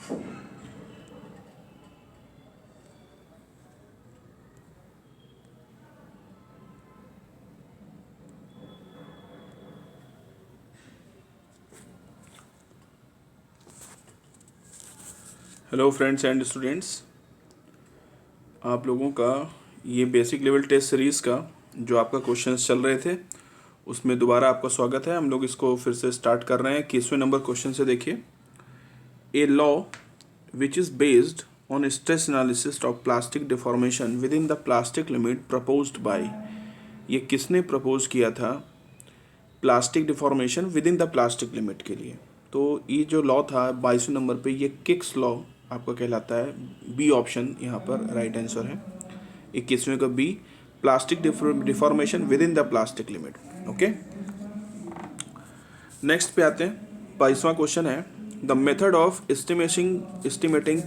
Hello friends and students, आप लोगों का ये बेसिक लेवल टेस्ट सीरीज़ का जो आपका क्वेश्चंस चल रहे थे उसमें दोबारा आपका स्वागत है। हम लोग इसको फिर से स्टार्ट कर रहे हैं। 21वें नंबर क्वेश्चन से देखिए, a law which is based on stress analysis of plastic deformation within the plastic limit proposed by. ये किसने प्रपोज किया था plastic deformation within the plastic limit के लिए? तो ये जो लॉ था 22वें नंबर पे, ये किक्स लॉ आपका कहलाता है। बी ऑप्शन यहाँ पर राइट आंसर है। 21वें का B, plastic deformation within the plastic limit. Okay, next पे आते हैं। 22वां क्वेश्चन है, the method of estimating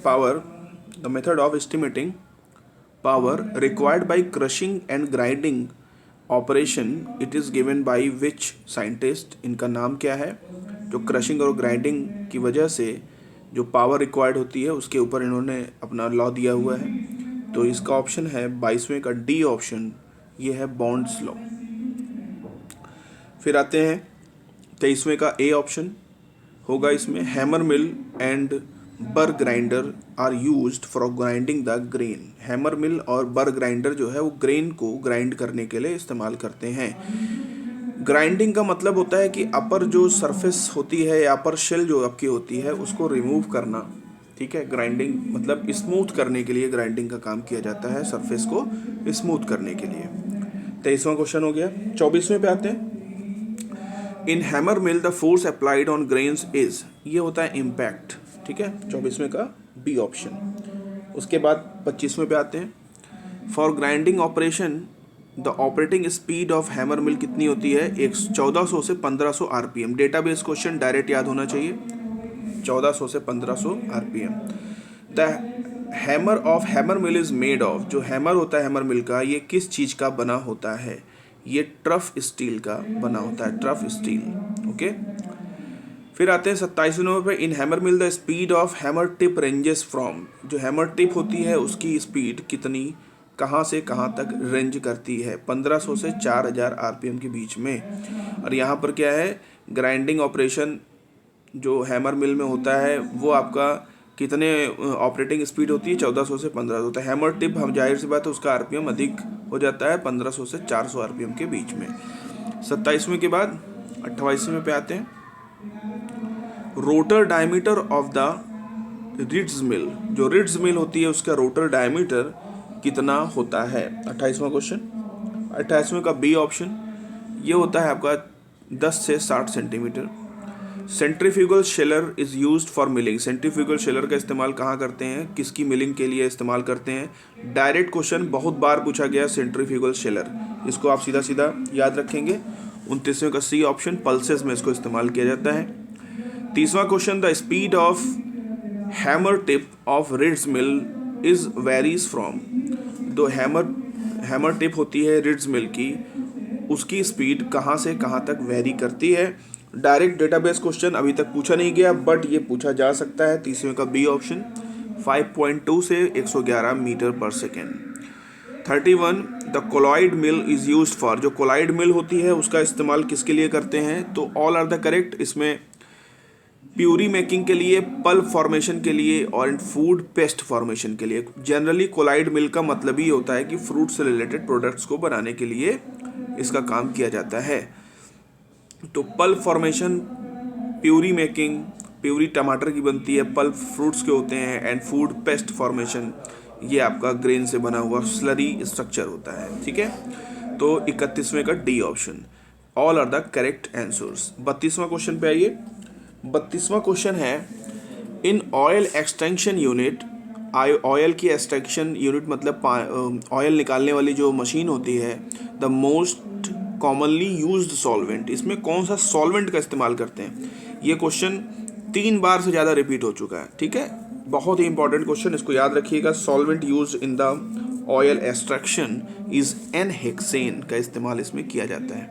power required by crushing and grinding operation it is given by which scientist. इनका नाम क्या है? जो क्रशिंग और ग्राइंडिंग की वजह से जो पावर रिक्वायर्ड होती है उसके ऊपर इन्होंने अपना लॉ दिया हुआ है। तो इसका ऑप्शन है 22वें का डी ऑप्शन, ये है बॉन्ड्स लॉ। फिर आते हैं 23वें का ए ऑप्शन होगा इसमें, hammer mill and burr grinder are used for grinding the grain. Hammer mill और बर ग्राइंडर जो है वो ग्रेन को ग्राइंड करने के लिए इस्तेमाल करते हैं। ग्राइंडिंग का मतलब होता है कि अपर जो सरफेस होती है या अपर शेल जो आपकी होती है उसको रिमूव करना। ठीक है, ग्राइंडिंग मतलब स्मूथ करने के लिए ग्राइंडिंग का काम किया जाता है, सरफेस को स्मूथ करने के लिए। 23वां क्वेश्चन हो गया। 24वें पे आते हैं, in hammer mill the force applied on grains is, ये होता है इम्पैक्ट। ठीक है, 24वें का बी ऑप्शन। उसके बाद 25वें पे आते हैं, for grinding operation the operating speed of hammer mill कितनी होती है? 1400 से 1500 आरपीएम। डेटाबेस क्वेश्चन डायरेक्ट याद होना चाहिए, 1400 से 1500 RPM. The hammer of hammer mill is made of, जो हैमर होता है हैमर मिल का, ये किस चीज़ का बना होता है? ये ट्रफ स्टील का बना होता है, ट्रफ स्टील। ओके, फिर आते हैं 27वें नंबर पे, in hammer mill the speed of hammer tip ranges from, जो हैमर टिप होती है उसकी स्पीड कितनी, कहाँ से कहाँ तक रेंज करती है? 1500 से 4000 आरपीएम के बीच में। और यहाँ पर क्या है, ग्राइंडिंग ऑपरेशन जो हैमर मिल में होता है वो आपका कितने ऑपरेटिंग स्पीड होती है? 1400 से 1500। तो हैमर टिप, हम जाहिर सी बात है उसका आरपीएम अधिक हो जाता है, 1500 से 400 आरपीएम के बीच में। 27वें के बाद 28वें पे आते हैं, rotor diameter of the rods mill, जो रिड्स मिल होती है उसका रोटर डायमीटर कितना होता है? 28वां क्वेश्चन। 28वें का बी ऑप्शन, ये होता है आपका 10 से 60 centimetre. Centrifugal Shelar is used for milling, centrifugal Shelar का इस्तेमाल कहाँ करते हैं, किसकी मिलिंग के लिए इस्तेमाल करते हैं? डायरेक्ट क्वेश्चन बहुत बार पूछा गया सेंट्रीफ्यूगल शेलर, इसको आप सीधा सीधा याद रखेंगे। 29वें का सी ऑप्शन, पल्सेस में इसको इस्तेमाल किया जाता है। 30वां question, the speed of hammer tip of rods mill is varies from, दो हैमर टिप होती है रिड्स मिल की, उसकी स्पीड कहाँ से कहाँ तक वेरी करती है? डायरेक्ट डेटाबेस क्वेश्चन अभी तक पूछा नहीं गया, बट ये पूछा जा सकता है। 30वें का बी ऑप्शन, 5.2 से 111 मीटर पर second. 31, the colloid mill is used for, जो कोलॉइड मिल होती है उसका इस्तेमाल किसके लिए करते हैं? तो ऑल आर द करेक्ट। इसमें प्यूरी मेकिंग के लिए, पल्प फॉर्मेशन के लिए और फूड पेस्ट फॉर्मेशन के लिए। जनरली कोलाइड मिल का मतलब ही होता है कि फ्रूट से रिलेटेड प्रोडक्ट्स को बनाने के लिए इसका काम किया जाता है। तो pulp formation, puree making, puree टमाटर की बनती है, पल्प फ्रूट्स के होते हैं, एंड फूड पेस्ट फॉर्मेशन ये आपका ग्रेन से बना हुआ स्लरी स्ट्रक्चर होता है। ठीक है, तो 31वें का D option, all are the correct answers. 32वां क्वेश्चन पे आइए। 32वां क्वेश्चन है, in oil extension unit, oil की एक्सट्रैक्शन यूनिट मतलब ऑयल निकालने वाली जो मशीन होती है, the most commonly used solvent, इसमें कौन सा सॉल्वेंट का इस्तेमाल करते हैं? ये क्वेश्चन 3 बार से ज़्यादा रिपीट हो चुका है। ठीक है, बहुत ही इंपॉर्टेंट क्वेश्चन, इसको याद रखिएगा। Solvent use in the oil extraction is an hexane का इस्तेमाल इसमें किया जाता है।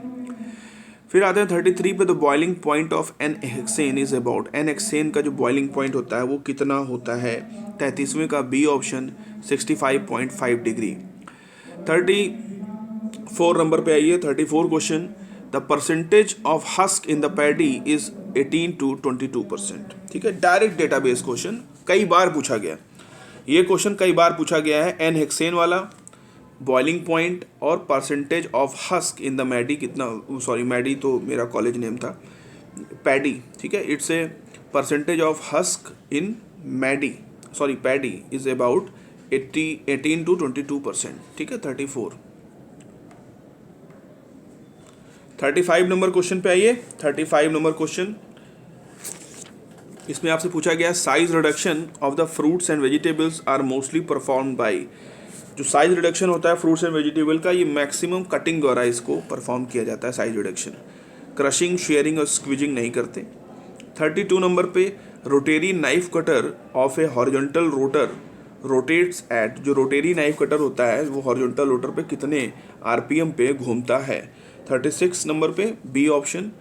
फिर आते हैं 33 पे, the boiling point of N hexane is about, N hexane का जो बॉइलिंग पॉइंट होता है वो कितना होता है? 33वें का बी ऑप्शन 65.5 डिग्री। 34 नंबर पे आइए, 34 question, the percentage of husk in the paddy is 18 to 22%। ठीक है, डायरेक्ट डेटाबेस क्वेश्चन, कई बार पूछा गया ये क्वेश्चन, कई बार पूछा गया है। एन हेक्सेन वाला, बॉइलिंग पॉइंट और percentage of husk in the maddy कितना, सॉरी मैडी तो मेरा कॉलेज नेम था, पैडी। ठीक है, it's a percentage of husk in maddy, sorry paddy is about 18 to 22%। ठीक है, 35 नंबर क्वेश्चन पे आइए। 35 नंबर क्वेश्चन, इसमें आपसे पूछा गया size reduction of the fruits and vegetables are mostly perform by, जो साइज रिडक्शन होता है फ्रूट्स एंड वेजिटेबल का, ये मैक्सिमम कटिंग द्वारा इसको परफॉर्म किया जाता है। साइज रिडक्शन, क्रशिंग, शेयरिंग और स्क्वीजिंग नहीं करते। 32 नंबर पे, rotary knife cutter of a horizontal rotor rotates at, जो रोटेरी नाइफ कटर होता है वो हॉरिजॉन्टल रोटर पे कितने आरपीएम पे घूमता है? 36 नंबर पे बी ऑप्शन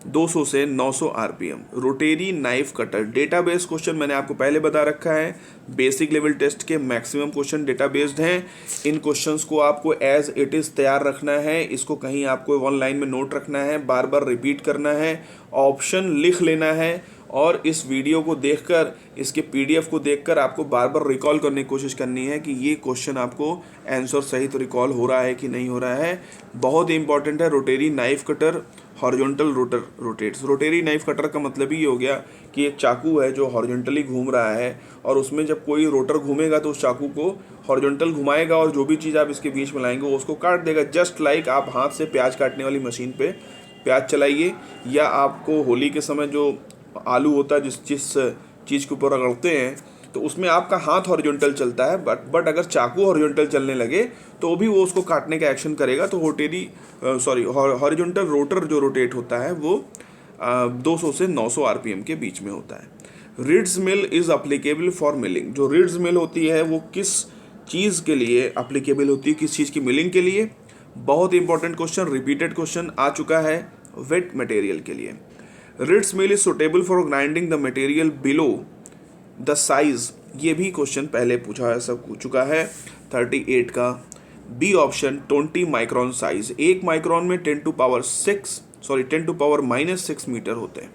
200 से 900 RPM. Rotary knife cutter, database question मैंने आपको पहले बता रखा है, बेसिक लेवल टेस्ट के मैक्सिमम क्वेश्चन डेटाबेस्ड हैं। इन क्वेश्चंस को आपको एज इट इज़ तैयार रखना है, इसको कहीं आपको ऑनलाइन में नोट रखना है, बार बार रिपीट करना है, ऑप्शन लिख लेना है, और इस वीडियो को देखकर, इसके पीडीएफ को देखकर आपको बार बार रिकॉल करने की कोशिश करनी है कि ये क्वेश्चन आपको आंसर सही तो रिकॉल हो रहा है कि नहीं हो रहा है। बहुत ही इंपॉर्टेंट है। Rotary knife cutter horizontal rotor rotates, rotary knife cutter का मतलब ही हो गया कि एक चाकू है जो हॉरिजॉन्टली घूम रहा है, और उसमें जब कोई रोटर घूमेगा तो उस चाकू को हॉरिजॉन्टल घुमाएगा और जो भी चीज़ आप इसके बीच में लाएंगे वो उसको काट देगा। जस्ट लाइक आप हाथ से प्याज काटने वाली मशीन पे प्याज चलाइए, या आपको होली के समय जो आलू होता है जिस चीज़ के ऊपर रगड़ते हैं तो उसमें आपका हाथ हॉरिजॉन्टल चलता है, बट अगर चाकू हॉरिजॉन्टल चलने लगे तो भी वो उसको काटने का एक्शन करेगा। तो हॉरिजॉन्टल रोटर जो रोटेट होता है वो 200 से 900 आरपीएम के बीच में होता है। Reads mill is applicable for milling, जो रिड्स मिल होती है वो किस चीज़ के लिए अप्लीकेबल होती है, किस चीज़ की मिलिंग के लिए? बहुत इंपॉर्टेंट क्वेश्चन, रिपीटेड क्वेश्चन आ चुका है, वेट मटेरियल के लिए। Reads mill is suitable for grinding the material below the size, ये भी क्वेश्चन पहले पूछा है, सब पूछ चुका है। 38 का B option 20 micron size, 1 micron में 10 टू पावर -6 मीटर होते हैं।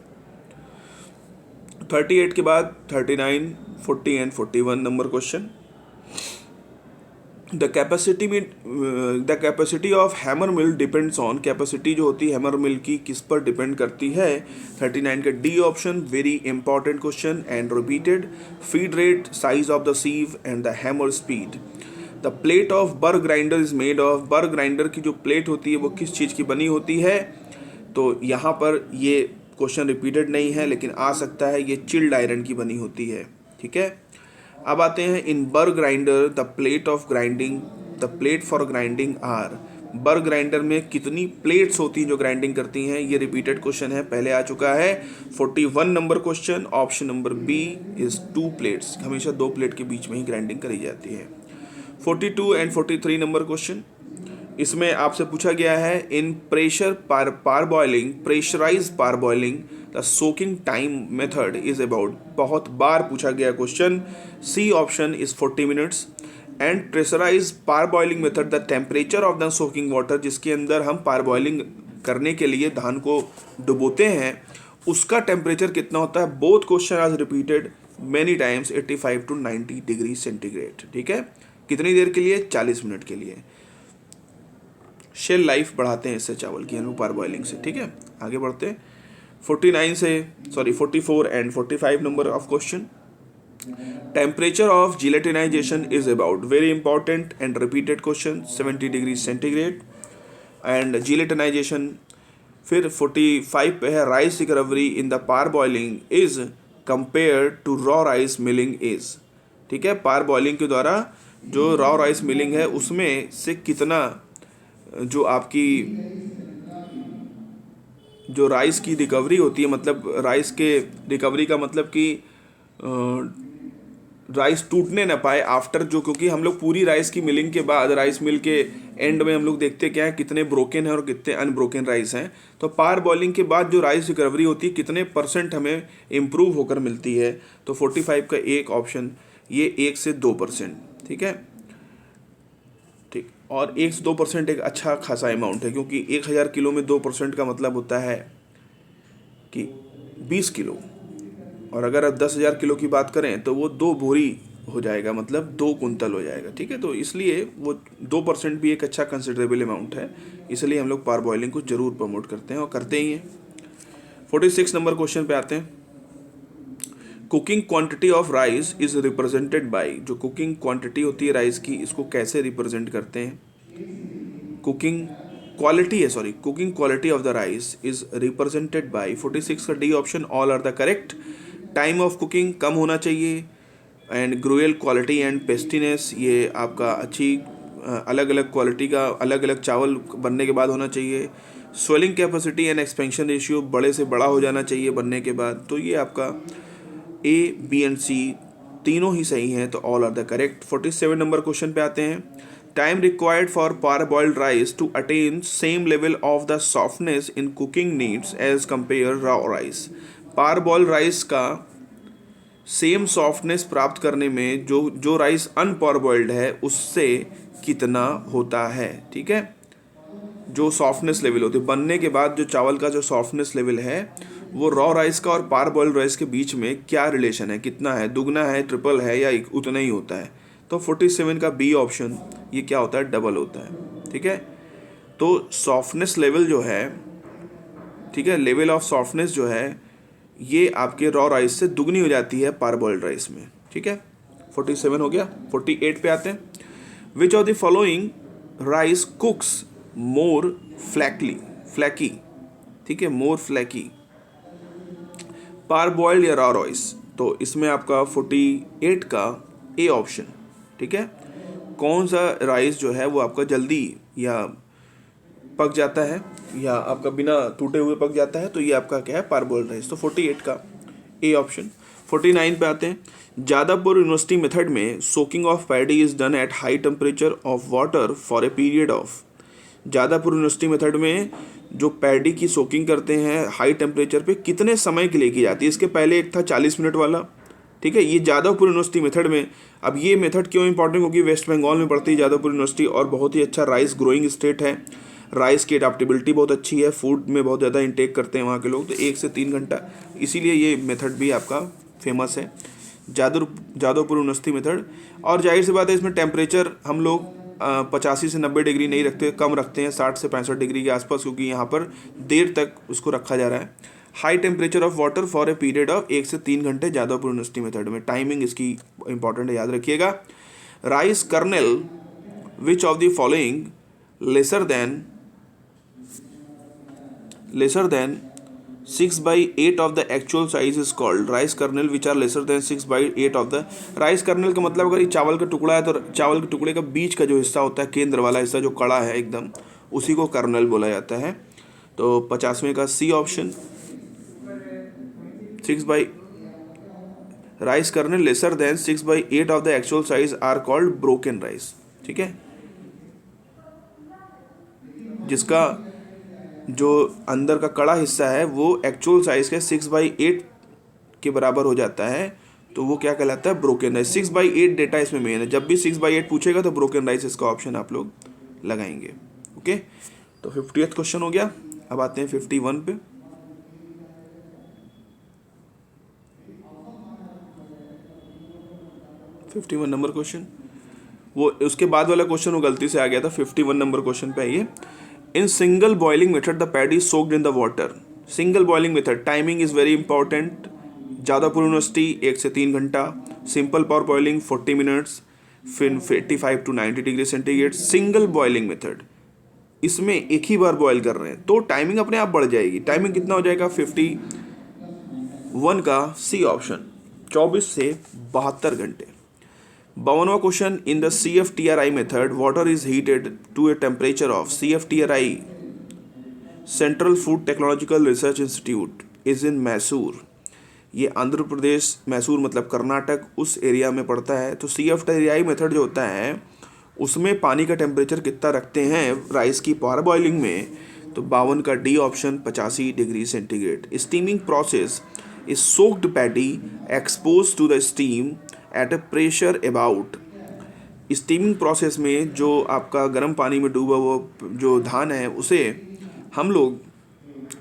38 के बाद 39, 40 and 41 number question, the capacity of hammer mill depends on, capacity जो होती है हैमर मिल की किस पर डिपेंड करती है? 39 का D option, very important question and repeated, feed rate, size of the सीव and the hammer speed. The plate of बर ग्राइंडर इज मेड ऑफ, बर ग्राइंडर की जो प्लेट होती है वो किस चीज़ की बनी होती है? तो यहाँ पर ये क्वेश्चन रिपीटेड नहीं है लेकिन आ सकता है, ये चिल्ड आयरन की बनी होती है। ठीक है, अब आते हैं in burr grinder the plate of grinding, the plate for grinding are, burr grinder में कितनी प्लेट्स होती हैं जो ग्राइंडिंग करती हैं? ये रिपीटेड क्वेश्चन है, पहले आ चुका है। 41 number question, option number B is 2 plates, हमेशा 2 प्लेट के बीच में ही ग्राइंडिंग करी जाती है। 42 एंड 43 नंबर क्वेश्चन, इसमें आपसे पूछा गया है in pressurise parboiling the soaking time method is about, बहुत बार पूछा गया question. C option is 40 minutes and pressurise parboiling method the temperature of the soaking water, जिसके अंदर हम पार बॉइलिंग करने के लिए धान को डुबोते हैं उसका टेम्परेचर कितना होता है? बोथ क्वेश्चन आज repeated many times, 85 to 90 degree centigrade. ठीक है, कितनी देर के लिए? 40 मिनट के लिए। शेल लाइफ बढ़ाते हैं इससे चावल की, पार बॉइलिंग से। ठीक है, आगे बढ़ते हैं 44 and 45 number of question, temperature of gelatinization is about, very important and repeated question, 70 degree centigrade and gelatinization. फिर 45 पे है rice recovery in the parboiling is compare to raw rice milling is. ठीक है, पार boiling के द्वारा जो raw rice milling है उसमें से कितना, जो आपकी जो राइस की रिकवरी होती है, मतलब राइस के रिकवरी का मतलब कि राइस टूटने ना पाए आफ्टर जो, क्योंकि हम लोग पूरी राइस की मिलिंग के बाद राइस मिल के एंड में हम लोग देखते क्या है कितने ब्रोकन है और कितने अनब्रोकन राइस हैं। तो पार बॉइलिंग के बाद जो राइस रिकवरी होती है कितने % हमें इम्प्रूव होकर मिलती है। तो 45 का एक ऑप्शन ये 1 से 2%, ठीक है। ठीक, और 1 से 2% एक अच्छा खासा अमाउंट है, क्योंकि 1000 किलो में 2% का मतलब होता है कि 20 किलो, और अगर आप 10,000 किलो की बात करें तो वो 2 बोरी हो जाएगा, मतलब 2 कुंतल हो जाएगा, ठीक है। तो इसलिए वो 2% भी एक अच्छा कंसिडरेबल अमाउंट है, इसलिए हम लोग पार बॉइलिंग को जरूर प्रमोट करते हैं और करते ही हैं। 46 नंबर क्वेश्चन पे आते हैं। Cooking quantity of rice is represented by, जो कुकिंग क्वांटिटी होती है राइस की, इसको कैसे रिप्रेजेंट करते हैं। कुकिंग क्वालिटी है, sorry, cooking quality of the rice is represented by 46 का D option, all are the correct. Time of cooking कम होना चाहिए, and gruel quality and pastiness, ये आपका अच्छी अलग अलग क्वालिटी का अलग अलग चावल बनने के बाद होना चाहिए। Swelling capacity and expansion ratio बड़े से बड़ा हो जाना चाहिए बनने के बाद। तो ये आपका ए, बी एंड सी तीनों ही सही हैं, तो all are the correct. 47 number question पे आते हैं। Time required for parboiled rice to attain same level of the softness in cooking needs as compare raw rice. Parboiled rice का same softness प्राप्त करने में जो rice अनपार boiled है उससे कितना होता है, ठीक है। जो सॉफ्टनेस लेवल होती है बनने के बाद, जो चावल का जो सॉफ्टनेस लेवल है वो रॉ राइस का और पार बॉइल्ड राइस के बीच में क्या रिलेशन है, कितना है, दुगना है, ट्रिपल है, या उतना ही होता है। तो 47 का बी ऑप्शन ये क्या होता है, डबल होता है, ठीक है। तो सॉफ्टनेस लेवल जो है, ठीक है, लेवल ऑफ सॉफ्टनेस जो है ये आपके रॉ राइस से दुगनी हो जाती है पार बॉइल्ड राइस में, ठीक है। 47 हो गया। 48 पे आते हैं। Which of the following rice कुक्स more flaky, ठीक है, मोर फ्लैकी, पार बॉइल्ड या रॉ राइस। तो इसमें आपका 48 का ए ऑप्शन, ठीक है। कौन सा राइस जो है वो आपका जल्दी या पक जाता है या आपका बिना टूटे हुए पक जाता है, तो ये आपका क्या है, पार बॉइल्ड राइस। तो 48 का ए ऑप्शन। 49 पे आते हैं। जादवपुर यूनिवर्सिटी मेथड में soaking of paddy is done at high temperature of water for a period of. Jadavpur university method में जो पैडी की सोकिंग करते हैं हाई टेम्परेचर पे कितने समय के लिए की जाती है। इसके पहले एक था 40 मिनट वाला, ठीक है। ये जादवपुर यूनिवर्सिटी मेथड में, अब ये मेथड क्यों इंपॉर्टेंट, क्योंकि वेस्ट बंगाल में पड़ती है जादवपुर यूनिवर्सिटी और बहुत ही अच्छा राइस ग्रोइंग स्टेट है। राइस की एडाप्टेबिलिटी बहुत अच्छी है, फूड में बहुत ज़्यादा इंटेक करते हैं वहाँ के लोग, तो 1 से 3 घंटा, इसीलिए ये मेथड भी आपका फेमस है, जादवपुर यूनिवर्सिटी मेथड। और जाहिर सी बात है इसमें टेम्परेचर हम लोग 85 से 90 डिग्री नहीं रखते, कम रखते हैं 60 से 65 डिग्री के आसपास, क्योंकि यहाँ पर देर तक उसको रखा जा रहा है। High temperature of water for a period of 1 से 3 घंटे जादवपुर यूनिवर्सिटी मेथड में। टाइमिंग इसकी इंपॉर्टेंट है, याद रखिएगा। Rice kernel which of the following laser than 6/8 of the actual size is called rice kernel which are lesser than 6/8 of the rice kernel का मतलब अगर ये चावल का टुकड़ा है तो चावल के टुकड़े का बीच का जो हिस्सा होता है, केंद्र वाला हिस्सा जो कड़ा है एकदम, उसी को कर्नल बोला जाता है। तो 50वें का C option, 6 rice kernel lesser than 6/8 of the actual size are called broken rice, ठीक है। जिसका जो अंदर का कड़ा हिस्सा है वो एक्चुअल साइज के 6/8 के बराबर हो जाता है, तो वो क्या कहलाता है, ब्रोकन राइस। 6/8 डेटा इसमें मेन है, जब भी 6/8 पूछेगा तो ब्रोकन राइस इसका ऑप्शन आप लोग लगाएंगे, ओके। तो 50th क्वेश्चन हो गया। अब आते हैं 51 पे। 51 नंबर क्वेश्चन, वो उसके बाद वाला क्वेश्चन वो गलती से आ गया था। 51 नंबर क्वेश्चन पे आइए। In single boiling method the paddy soaked in the water. Single boiling method, timing is very important. Jadavpur university 1 से 3 घंटा, सिंपल पावर बॉइलिंग 40 मिनट्स, फिर 85 to 90 degree centigrade. Single boiling method, इसमें एक ही बार बॉयल कर रहे हैं तो टाइमिंग अपने आप बढ़ जाएगी। टाइमिंग कितना हो जाएगा, 51 का सी ऑप्शन, 24 से 72 घंटे। 52वां question, in the CFTRI method water is heated to a temperature of. CFTRI central food technological research institute is in Mysore. ये आंध्र प्रदेश, मैसूर मतलब कर्नाटक, उस एरिया में पड़ता है। तो CFTRI मेथड जो होता है उसमें पानी का टेम्परेचर कितना रखते हैं राइस की पार बॉइलिंग में, तो 52 का D option 85 degree centigrade. Steaming process is soaked paddy expose to the steam at a pressure about. Steaming process में जो आपका गर्म पानी में डूबा हुआ जो धान है उसे हम लोग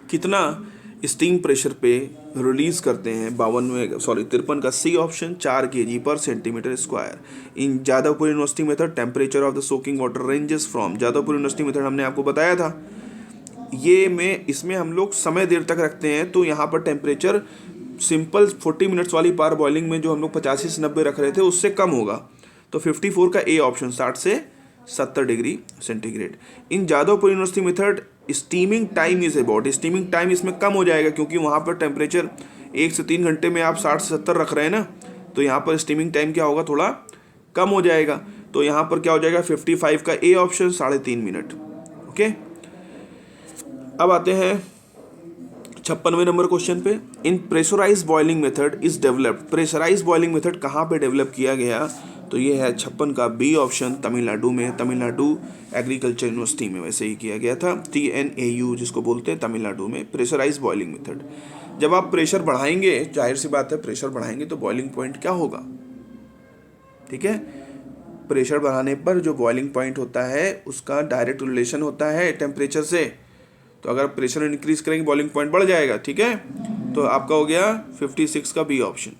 कितना स्टीम प्रेशर पे रिलीज करते हैं, 53 का सी ऑप्शन 4 kg पर centimetre square. In Jadavpur university method temperature of the soaking water ranges from, Jadavpur university method हमने आपको बताया था, इसमें हम लोग समय देर तक रखते हैं। तो यहाँ पर टेम्परेचर सिंपल 40 मिनट्स वाली पार बॉइलिंग में जो हम लोग 85 से 90 रख रहे थे उससे कम होगा। तो 54 का ए ऑप्शन 60 से 70 degree centigrade. In Jadavpur university method steaming time is about, steaming time इसमें कम हो जाएगा क्योंकि वहाँ पर टेम्परेचर 1 से 3 घंटे में आप 60 से 70 रख रहे हैं ना, तो यहाँ पर स्टीमिंग टाइम क्या होगा, थोड़ा कम हो जाएगा। तो यहाँ पर क्या हो जाएगा 55 का ए ऑप्शन 3.5 मिनट। ओके, अब आते हैं 56वें नंबर क्वेश्चन पे। In pressurise boiling method is developed, pressurise boiling method कहाँ पे डेवलप किया गया, तो ये है 56 का बी ऑप्शन तमिलनाडु में, तमिलनाडु एग्रीकल्चर यूनिवर्सिटी में वैसे ही किया गया था, TNAU जिसको बोलते हैं तमिलनाडु में, प्रेशराइज बॉइलिंग मेथड। जब आप प्रेशर बढ़ाएंगे, जाहिर सी बात है प्रेशर बढ़ाएंगे तो बॉइलिंग पॉइंट क्या होगा, ठीक है। प्रेशर बढ़ाने पर जो बॉइलिंग पॉइंट होता है उसका डायरेक्ट रिलेशन होता है टेम्परेचर से। तो अगर प्रेशर इंक्रीज करेंगे बॉइलिंग पॉइंट बढ़ जाएगा, ठीक है। तो आपका हो गया 56 का B option.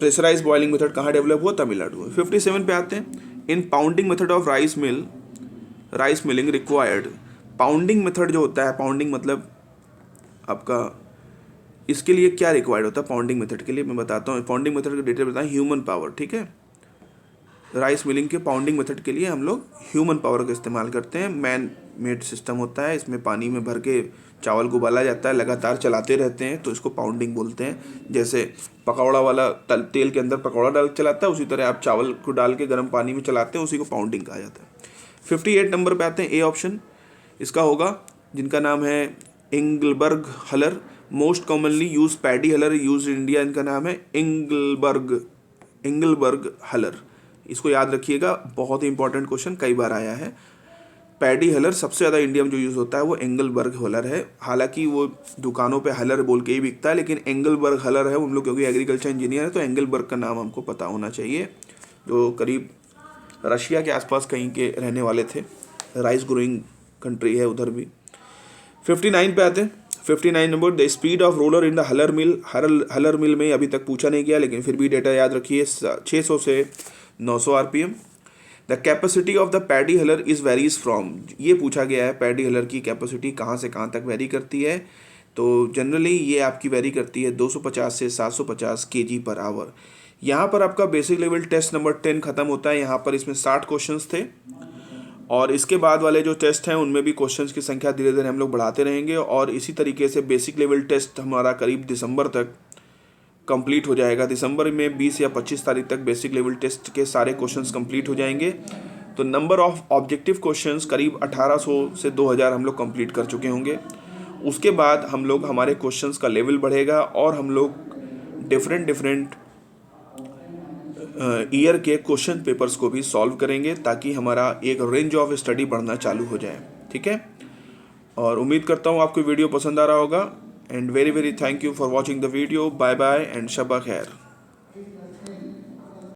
Pressurise boiling method कहाँ डेवलप हुआ, तमिलनाडु में। 57 पे आते हैं। In pounding method of rice milling required, pounding method जो होता है, पाउंडिंग मतलब आपका इसके लिए क्या रिक्वायर्ड होता है, पाउंडिंग मेथड के लिए मैं बताता हूँ। पाउंडिंग मेथड के डिटेल बताएं, ह्यूमन पावर, ठीक है। राइस मिलिंग के पाउंडिंग मेथड के लिए हम लोग ह्यूमन पावर का इस्तेमाल करते हैं। मैन मेड सिस्टम होता है, इसमें पानी में भर के चावल को उबाला जाता है, लगातार चलाते रहते हैं, तो इसको पाउंडिंग बोलते हैं। जैसे पकौड़ा वाला तेल के अंदर पकौड़ा डाल चलाता है, उसी तरह आप चावल को डाल के गर्म पानी में चलाते हैं, उसी को पाउंडिंग कहा जाता है। 58 नंबर पे आते हैं, ए ऑप्शन इसका होगा, जिनका नाम है Engelberg huller. Most commonly use paddy huller use India, इनका नाम है इंगलबर्ग हलर। इसको याद रखिएगा, बहुत ही इंपॉर्टेंट क्वेश्चन, कई बार आया है। पैडी हलर सबसे ज़्यादा इंडिया में जो यूज़ होता है वो एंगलबर्ग हलर है। हालांकि वो दुकानों पे हलर बोल के ही बिकता है, लेकिन एंगलबर्ग हलर है। हम लोग क्योंकि एग्रीकल्चर इंजीनियर है तो एंगलबर्ग का नाम हमको पता होना चाहिए, जो करीब रशिया के आसपास कहीं के रहने वाले थे, राइस ग्रोइंग कंट्री है उधर भी। 59 पे आते हैं। 59 number, the speed of roller in the huller mill. Huller mill में अभी तक पूछा नहीं गया, लेकिन फिर भी डेटा याद रखिए, 600 से 900 RPM। The capacity of the paddy huller is varies from, ये पूछा गया है पैडी हलर की कैपेसिटी कहाँ से कहाँ तक वेरी करती है। तो जनरली ये आपकी वेरी करती है 250 से 750 kg पर आवर। यहाँ पर आपका बेसिक लेवल टेस्ट नंबर 10 खत्म होता है। यहाँ पर इसमें 60 क्वेश्चंस थे, और इसके बाद वाले जो टेस्ट हैं उनमें भी क्वेश्चंस की संख्या धीरे धीरे हम लोग बढ़ाते रहेंगे, और इसी तरीके से बेसिक लेवल टेस्ट हमारा करीब दिसंबर तक कंप्लीट हो जाएगा। दिसंबर में 20 या 25 तारीख तक बेसिक लेवल टेस्ट के सारे क्वेश्चंस कंप्लीट हो जाएंगे। तो नंबर ऑफ ऑब्जेक्टिव क्वेश्चंस करीब 1800 से 2000 हम लोग कंप्लीट कर चुके होंगे। उसके बाद हम लोग हमारे क्वेश्चंस का लेवल बढ़ेगा, और हम लोग डिफरेंट ईयर के क्वेश्चन पेपर्स को भी सॉल्व करेंगे, ताकि हमारा एक रेंज ऑफ स्टडी बढ़ना चालू हो जाए, ठीक है। और उम्मीद करता हूँ आपको वीडियो पसंद आ रहा होगा। And very very thank you for watching the video. Bye bye and शब्बा खैर।